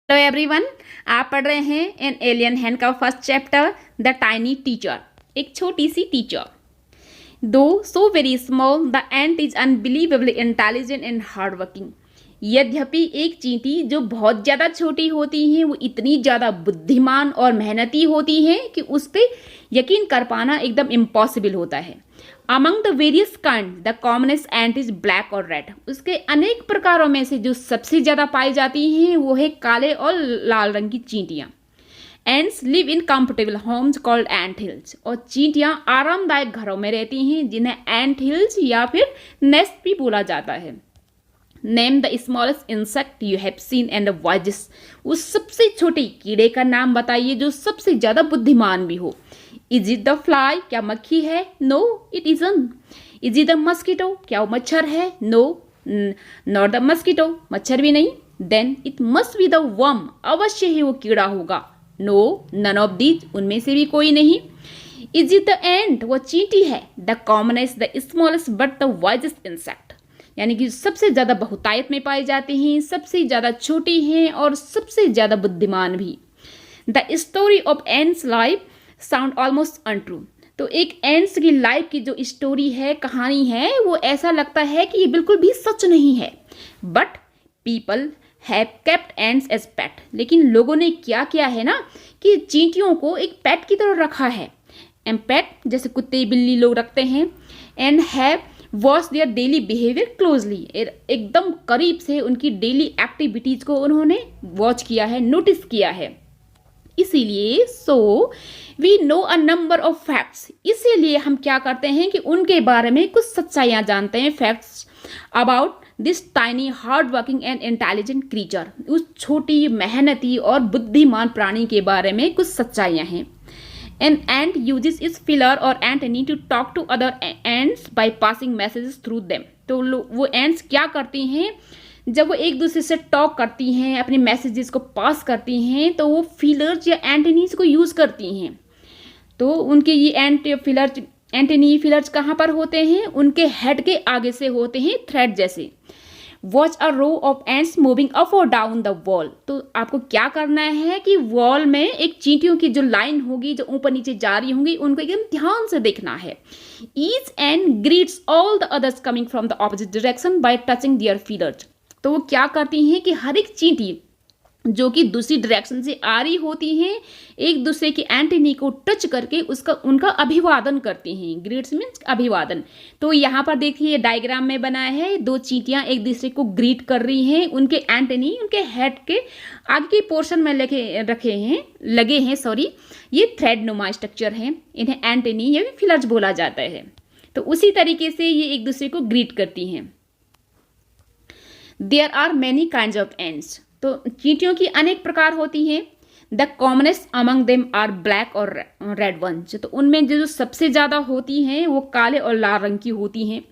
Hello everyone. आप पढ़ रहे हैं एन एलियन हैंड का first chapter the tiny teacher. एक छोटी सी टीचर। दो so very small the ant is unbelievably intelligent and hard working. यद्यपि एक चींटी जो बहुत ज़्यादा छोटी होती हैं वो इतनी ज़्यादा बुद्धिमान और मेहनती होती हैं कि उस पर यकीन कर पाना एकदम इम्पॉसिबल होता है। Among the various kind the commonest ant is black और रेड। उसके अनेक प्रकारों में से जो सबसे ज़्यादा पाई जाती हैं वो है काले और लाल रंग की चींटियाँ। Ants live in comfortable homes called ant hills. और चींटियाँ आरामदायक घरों में रहती हैं जिन्हें एंट हिल्स या फिर नेस्ट भी बोला जाता है। Name the smallest insect you have seen and the wisest. उस सबसे छोटे कीड़े का नाम बताइए जो सबसे ज़्यादा बुद्धिमान भी हो। Is it the fly? क्या मक्खी है? No it isn't. Is it the mosquito? क्या वो मच्छर है? नो नॉट द मस्कीटो, मच्छर भी नहीं। Then it must be the worm. अवश्य ही वो कीड़ा होगा। नो नन ऑफ दीज, उनमें से भी कोई नहीं। इज इट द एंट? वो चींटी है। The commonest the smallest but the wisest insect, यानी कि सबसे ज़्यादा बहुतायत में पाई जाती हैं, सबसे ज़्यादा छोटी हैं और सबसे ज़्यादा बुद्धिमान भी। The story of ants live sound almost untrue. तो एक एंट्स की लाइफ की जो स्टोरी है, कहानी है, वो ऐसा लगता है कि ये बिल्कुल भी सच नहीं है। But people have kept ants as pet. लेकिन लोगों ने क्या किया है ना कि चींटियों को एक पेट की तरह रखा है। एंड पेट जैसे कुत्ते बिल्ली लोग रखते हैं। And have watch their daily behaviour closely. एकदम करीब से उनकी डेली एक्टिविटीज़ को उन्होंने वॉच किया है, नोटिस किया है। इसीलिए we know a number of facts. इसीलिए हम क्या करते हैं कि उनके बारे में कुछ सच्चाइयाँ जानते हैं, facts about this tiny hard working and intelligent creature. उस छोटी मेहनती और बुद्धिमान प्राणी के बारे में कुछ सच्चाइयाँ हैं। An ant uses its feeler or antennnae to talk to other ants by passing messages through them। तो वो ants क्या करती हैं, जब वो एक दूसरे से टॉक करती हैं, अपने मैसेजेस को पास करती हैं, तो वो फीलर्स या एंटेनीज को यूज़ करती हैं। तो उनके ये एंटेनी फीलर्स कहाँ पर होते हैं? उनके हेड के आगे से होते हैं, थ्रेड जैसे। Watch a row of ants moving up और डाउन द वॉल। तो आपको क्या करना है कि वॉल में एक चींटियों की जो लाइन होगी, जो ऊपर नीचे जा रही होंगी, उनको एकदम ध्यान से देखना है। Each ant greets all the others coming from the opposite direction by touching their feelers. तो वो क्या करती हैं कि हर एक चींटी जो कि दूसरी डायरेक्शन से आ रही होती हैं, एक दूसरे की एंटेनी को टच करके उनका अभिवादन करती हैं। ग्रीट्स मीन्स अभिवादन। तो यहाँ पर देखिए ये डायग्राम में बना है, दो चींटियाँ एक दूसरे को ग्रीट कर रही हैं। उनके एंटेनी उनके हेड के आगे के पोर्शन में लगे हैं। ये थ्रेड नुमा स्ट्रक्चर हैं, इन्हें एंटेनी या फिलर्स बोला जाता है। तो उसी तरीके से ये एक दूसरे को ग्रीट करती हैं। There are many kinds of ants. तो चींटियों की अनेक प्रकार होती हैं। The commonest among them are black और रेड वंस। तो उनमें जो सबसे ज़्यादा होती हैं वो काले और लाल रंग की होती हैं।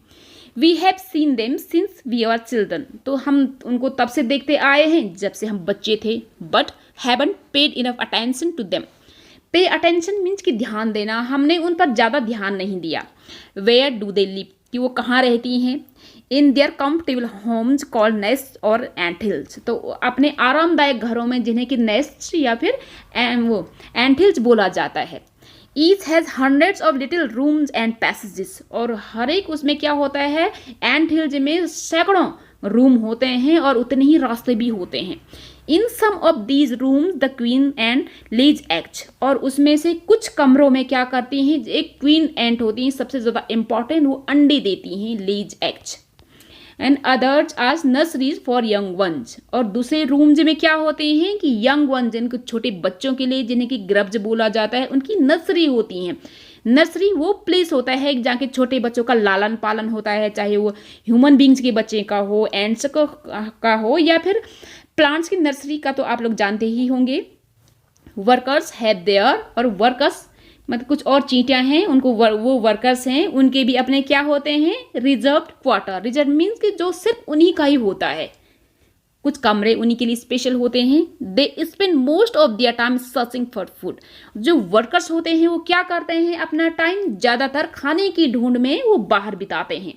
We have seen them since we are children. तो हम उनको तब से देखते आए हैं जब से हम बच्चे थे। But haven't paid enough attention to them. Pay attention means कि ध्यान देना, हमने उन पर ज़्यादा ध्यान नहीं दिया। Where do they live? कि वो कहाँ रहती हैं। In their comfortable homes called nest और एंट हिल्स। तो अपने आरामदायक घरों में जिन्हें कि नेस्ट या फिर वो एंट हिल्स बोला जाता है। Each has hundreds of little rooms and passages. और हर एक उसमें क्या होता है, एंट हिल्स में सैकड़ों रूम होते हैं और उतने ही रास्ते भी होते हैं। In some of these rooms the queen and lays eggs. और उसमें से कुछ कमरों में क्या करती हैं, एक क्वीन एंट होती हैं सबसे ज़्यादा इंपॉर्टेंट, वो अंडे देती हैं, lays eggs. And others are nurseries for young ones. और दूसरे रूम्स में क्या होते हैं कि यंग वंस, जिनको छोटे बच्चों के लिए, जिन्हें कि ग्रब्स बोला जाता है, उनकी नर्सरी होती हैं। नर्सरी वो प्लेस होता है जहाँ के छोटे बच्चों का लालन पालन होता है, चाहे वो ह्यूमन बींग्स के बच्चे का हो, एंट्स का हो, या फिर प्लांट्स की नर्सरी का तो आप लोग जानते ही होंगे। Workers have their. और वर्कर्स मतलब कुछ और चींटियाँ हैं, उनको वो वर्कर्स हैं, उनके भी अपने क्या होते हैं, रिजर्व्ड क्वार्टर। रिजर्व मीन्स कि जो सिर्फ उन्हीं का ही होता है, कुछ कमरे उन्हीं के लिए स्पेशल होते हैं। They spend most of their time searching for food. जो वर्कर्स होते हैं वो क्या करते हैं, अपना टाइम ज़्यादातर खाने की ढूंढ में वो बाहर बिताते हैं।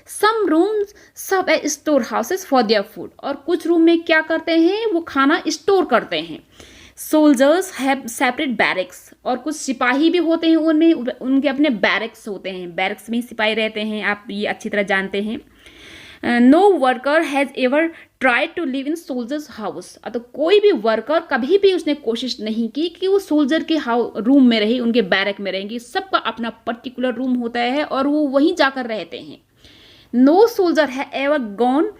सम रूम्स सब a store houses for their food, और कुछ रूम में क्या करते हैं, वो खाना स्टोर करते हैं। सोल्जर्स हैव सेपरेट बैरक्स, और कुछ सिपाही भी होते हैं, उनमें उनके अपने बैरक्स होते हैं, बैरक्स में सिपाही रहते हैं, आप ये अच्छी तरह जानते हैं। No worker has ever try to live in soldiers house, तो कोई भी वर्कर कभी भी उसने कोशिश नहीं की कि वो सोल्जर के रूम में रहे, उनके बैरक में रहेंगे। सबका अपना पर्टिकुलर रूम होता है और वो वहीं जाकर रहते हैं। नो सोल्जर है ever gone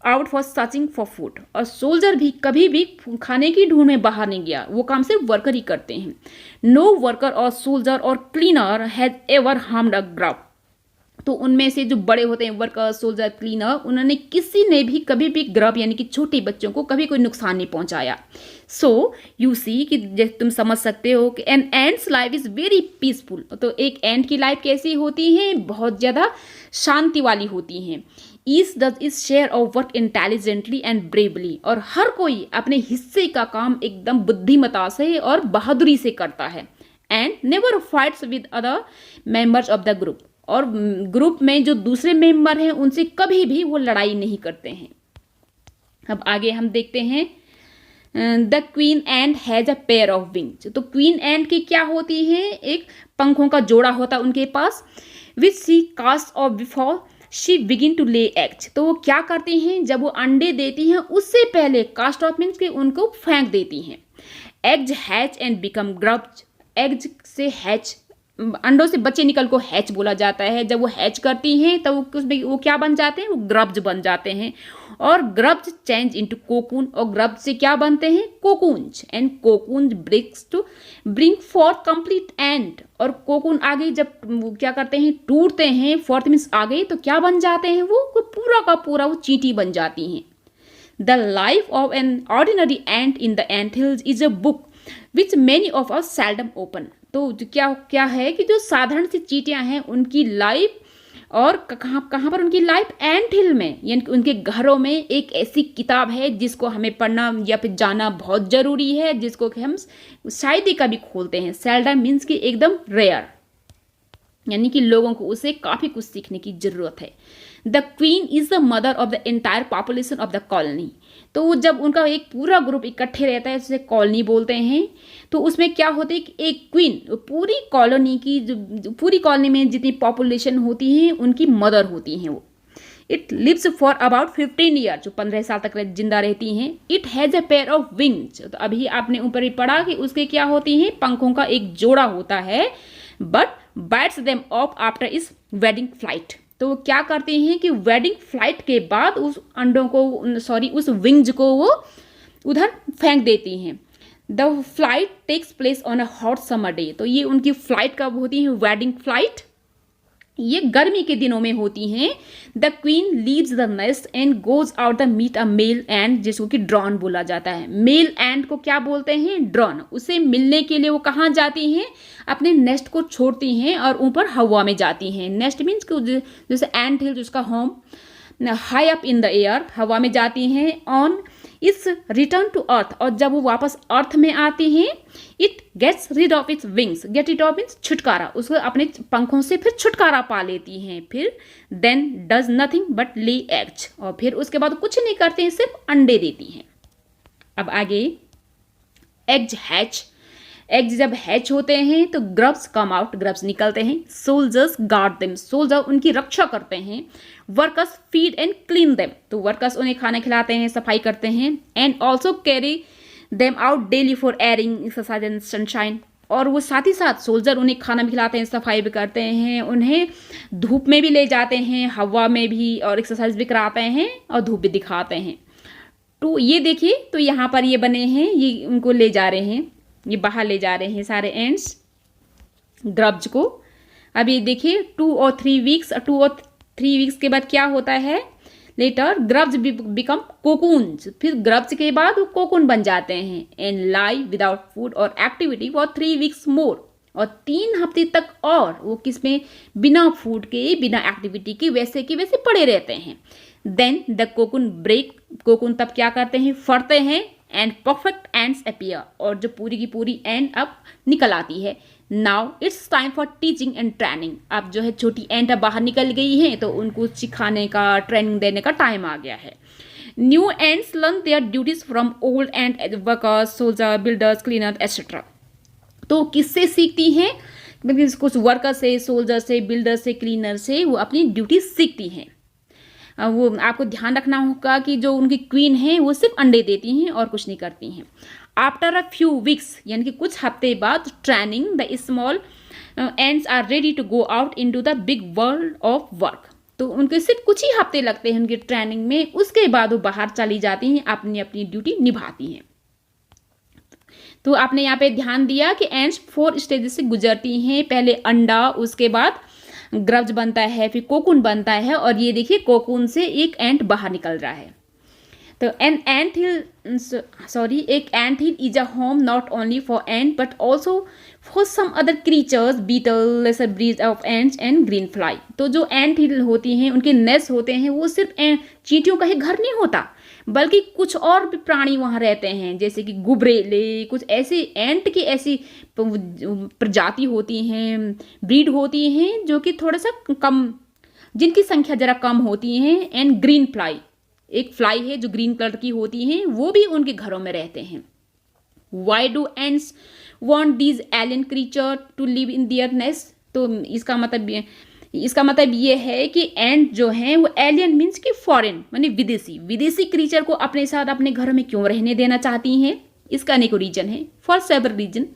out for searching for food, और सोल्जर भी कभी भी खाने की ढूंढ में बाहर नहीं गया, वो काम सिर्फ वर्कर ही करते हैं। नो वर्कर और सोल्जर और cleaner has ever harmed a graph, तो उनमें से जो बड़े होते हैं, वर्कर, सोल्जर, क्लीनर, उन्होंने किसी ने भी कभी भी ग्रब यानी कि छोटे बच्चों को कभी कोई नुकसान नहीं पहुंचाया। सो यू सी कि तुम समझ सकते हो कि an ant's life is very peaceful, तो एक एंड की लाइफ कैसी होती है, बहुत ज़्यादा शांति वाली होती हैं। Each does is share of work intelligently and bravely, और हर कोई अपने हिस्से का काम एकदम बुद्धिमता से और बहादुरी से करता है। And never fights with other members of the group, और ग्रुप में जो दूसरे मेंबर हैं उनसे कभी भी वो लड़ाई नहीं करते हैं। अब आगे हम देखते हैं the queen and has a pair of wings, तो क्वीन एंड की क्या होती है, एक पंखों का जोड़ा होता है उनके पास, which she cast off before she begin to lay eggs, तो वो क्या करती हैं, जब वो अंडे देती हैं उससे पहले कास्ट ऑफ मीन्स के उनको फेंक देती हैं। Eggs hatch and become grubs, eggs से हैच, अंडों से बच्चे निकल को हैच बोला जाता है। जब वो हैच करती हैं तो वो क्या बन जाते हैं, वो ग्रब्स बन जाते हैं, और ग्रब्स चेंज इनटू कोकून, और ग्रब्स से क्या बनते हैं, cocoons, and cocoon breaks to bring forth complete ant, और कोकून आगे जब वो क्या करते हैं, टूटते हैं, फोर्थ मीन्स आगे, तो क्या बन जाते हैं, वो पूरा का पूरा वो चींटी बन जाती हैं। The life of an ordinary ant in the ant hills is a book which many of us seldom open, तो क्या क्या है कि जो साधारण सी चींटियां हैं उनकी लाइफ, और कहाँ पर उनकी लाइफ, एंट हिल में, यानी उनके घरों में एक ऐसी किताब है जिसको हमें पढ़ना या फिर जाना बहुत ज़रूरी है, जिसको कि हम शायद ही कभी खोलते हैं। सेल्डम मीन्स कि एकदम रेयर, यानी कि लोगों को उसे काफ़ी कुछ सीखने की ज़रूरत है। The queen is the mother of the entire population of the colony, तो जब उनका एक पूरा ग्रुप इकट्ठे रहता है जिसे कॉलोनी बोलते हैं, तो उसमें क्या होता है कि एक क्वीन पूरी कॉलोनी की, जो पूरी कॉलोनी में जितनी पॉपुलेशन होती है उनकी मदर होती हैं वो। It lives for about 15 year, जो 15 साल तक जिंदा रहती हैं। It has a pair of wings, तो अभी आपने ऊपर ही पढ़ा कि उसके क्या होती हैं, पंखों का एक जोड़ा होता है। But bytes them of after is wedding flight, तो वो क्या करते हैं कि वेडिंग फ्लाइट के बाद उस अंडों को, उस विंग्स को वो उधर फेंक देती हैं। The flight takes place on a hot summer day, तो ये उनकी फ्लाइट कब होती है, वेडिंग फ्लाइट, ये गर्मी के दिनों में होती हैं। The queen leaves the nest and goes out the meet a male ant, जिसको कि ड्रॉन बोला जाता है। मेल एंड को क्या बोलते हैं, ड्रॉन। उसे मिलने के लिए वो कहाँ जाती हैं, अपने नेस्ट को छोड़ती हैं और ऊपर हवा में जाती हैं। नेस्ट मीन्स जैसे एंट हिल जिसका home, high up in the air, हवा में जाती हैं। On its return to earth, और जब वो वापस अर्थ में आती हैं, it gets rid of its wings, get it off means छुटकारा, उसको अपने पंखों से फिर छुटकारा पा लेती हैं। फिर then does nothing but lay eggs, और फिर उसके बाद कुछ नहीं करते हैं, सिर्फ अंडे देती हैं। अब आगे एग्स हैच, एग्स जब हैच होते हैं तो ग्रब्स कम आउट, ग्रब्स निकलते हैं। सोल्जर्स गार्ड देम, सोल्जर उनकी रक्षा करते हैं। Workers feed and clean them, तो वर्कर्स उन्हें खाना खिलाते हैं, सफाई करते हैं। And also carry them out daily for airing, exercise and sunshine, और वो साथ ही साथ सोल्जर उन्हें खाना भी खिलाते हैं, सफाई भी करते हैं, उन्हें धूप में भी ले जाते हैं, हवा में भी, और एक्सरसाइज भी कराते हैं और धूप भी दिखाते हैं। तो ये देखिए, तो यहाँ पर ये बने हैं, ये उनको ले जा रहे हैं, ये बाहर ले जा रहे हैं सारे एंड्स ग्रब्स को। अब ये देखिए 2 और 3 वीक्स, 2 और 3 वीक्स के बाद क्या होता है, लेटर ग्रब्स बिकम कोकून्स, फिर ग्रब्स के बाद वो कोकून बन जाते हैं। एंड लाई विदाउट फूड और एक्टिविटी फॉर 3 वीक्स मोर, और 3 हफ्ते तक और वो किसमें, बिना फूड के, बिना एक्टिविटी के, वैसे के वैसे पड़े रहते हैं। Then the cocoon break, cocoon तब क्या करते हैं, फटते हैं। एंड परफेक्ट एंड्स अपीयर, और जो पूरी की पूरी एंड अब निकल आती है। Now it's time for teaching and training, अब जो है छोटी एंड अब बाहर निकल गई है तो उनको सिखाने का, ट्रेनिंग देने का टाइम आ गया है। New ends learn their duties from old and workers, soldier, builders, cleaner etcetera. तो किससे सीखती हैं? कुछ वर्कर से, सोल्जर से, बिल्डर से, क्लीनर से वो अपनी ड्यूटी सीखती हैं। वो आपको ध्यान रखना होगा कि जो उनकी क्वीन है वो सिर्फ अंडे देती हैं और कुछ नहीं करती हैं। आफ्टर अ फ्यू वीक्स, यानी कि कुछ हफ्ते बाद, training, the small ants are ready to go out into the big world of work. तो उनके सिर्फ कुछ ही हफ्ते लगते हैं उनकी ट्रेनिंग में, उसके बाद वो बाहर चली जाती हैं, अपनी अपनी ड्यूटी निभाती हैं। तो आपने यहाँ पे ध्यान दिया कि एंड्स 4 स्टेजेस से गुजरती हैं। पहले अंडा, उसके बाद ग्रब्ज बनता है, फिर कोकून बनता है, और ये देखिए कोकून से एक एंट बाहर निकल रहा है। तो एक ant hill is a home not only for ant but also for some other creatures, beetle, lesser breed of ants and green fly. तो जो एंट हिल होती हैं, उनके नेस्ट होते हैं, वो सिर्फ चींटियों का ही घर नहीं होता, बल्कि कुछ और भी प्राणी वहाँ रहते हैं, जैसे कि गुबरेले, कुछ ऐसे एंट की ऐसी प्रजाति होती हैं, ब्रीड होती हैं जो कि थोड़ा सा कम, जिनकी संख्या जरा कम होती हैं। एंड ग्रीन फ्लाई, एक फ्लाई है जो ग्रीन कलर की होती हैं, वो भी उनके घरों में रहते हैं। Why do ants want these alien creature to live in their nest? तो इसका मतलब ये है कि एंट जो हैं वो एलियन मीन्स कि फॉरेन, माने विदेशी क्रीचर को अपने साथ अपने घरों में क्यों रहने देना चाहती हैं? इसका अनेकों रीजन है, for several reason.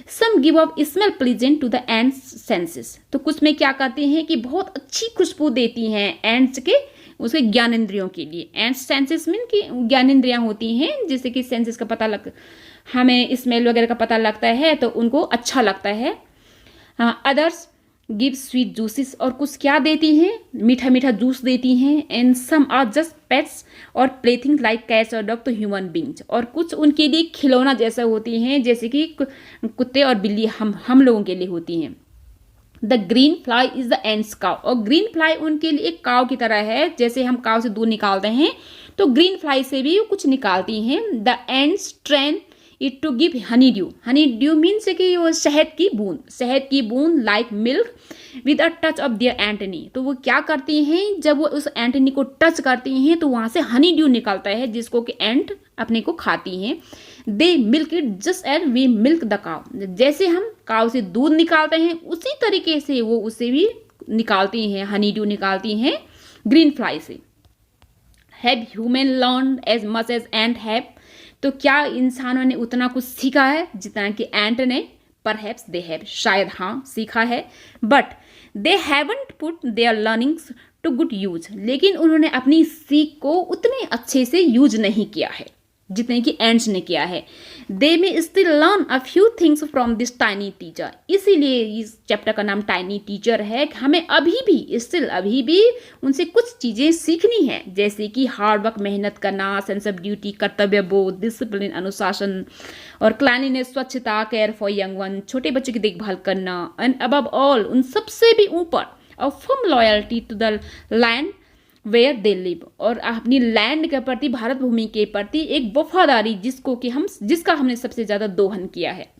Some give off smell pleasant to the ants senses. तो कुछ में क्या करते हैं कि बहुत अच्छी खुशबू देती हैं एंट्स के, उसके ज्ञानेंद्रियों के लिए। एंट्स सेंसेस मीन कि ज्ञानेंद्रियां होती हैं, जैसे कि सेंसेस का पता हमें स्मेल वगैरह का पता लगता है तो उनको अच्छा लगता है। अदर्स गिव स्वीट जूसेस, और कुछ क्या देती हैं? मीठा मीठा जूस देती हैं। And some are just pets और प्लेथिंग लाइक कैट्स और डॉग टू ह्यूमन बींग्स, और कुछ उनके लिए खिलौना जैसा होती हैं, जैसे कि कुत्ते और बिल्ली हम लोगों के लिए होती हैं। The green fly is the ends cow, और ग्रीन फ्लाई उनके लिए एक काव की तरह है। जैसे हम काव से दूध निकालते हैं तो ग्रीन फ्लाई से भी कुछ निकालती हैं। The ants train it to give honey dew means कि वो शहद की बूंद like milk with a touch of their antenna. तो वो क्या करती हैं, जब वो उस एंटनी को टच करती हैं तो वहाँ से हनी ड्यू निकलता है, जिसको कि एंट अपने को खाती हैं। They milk it just as we milk the cow, जैसे हम काव से दूध निकालते हैं उसी तरीके से वो उसे भी निकालती हैं, हनी ड्यू निकालती हैं ग्रीन फ्लाई से। Have human learn as much as ant have? तो क्या इंसानों ने उतना कुछ सीखा है जितना कि एंट ने? परहैप्स दे हैव, शायद हाँ सीखा है, but they haven't put their learnings to good use, लेकिन उन्होंने अपनी सीख को उतने अच्छे से यूज नहीं किया है जितने कि एंट्स ने किया है। दे में still learn a few things from this tiny teacher, इसीलिए इस चैप्टर का नाम टाइनी टीचर है। हमें अभी भी उनसे कुछ चीज़ें सीखनी है, जैसे कि हार्ड वर्क, मेहनत करना, सेंस ऑफ ड्यूटी, कर्तव्य बोध, डिसिप्लिन, अनुशासन, और क्लीनलीनेस, स्वच्छता, केयर फॉर यंग वन, छोटे बच्चों की देखभाल करना, एंड अबव ऑल उन सबसे भी ऊपर a firm loyalty to the land where they live, और अपनी लैंड के प्रति, भारत भूमि के प्रति एक वफादारी जिसका हमने सबसे ज़्यादा दोहन किया है।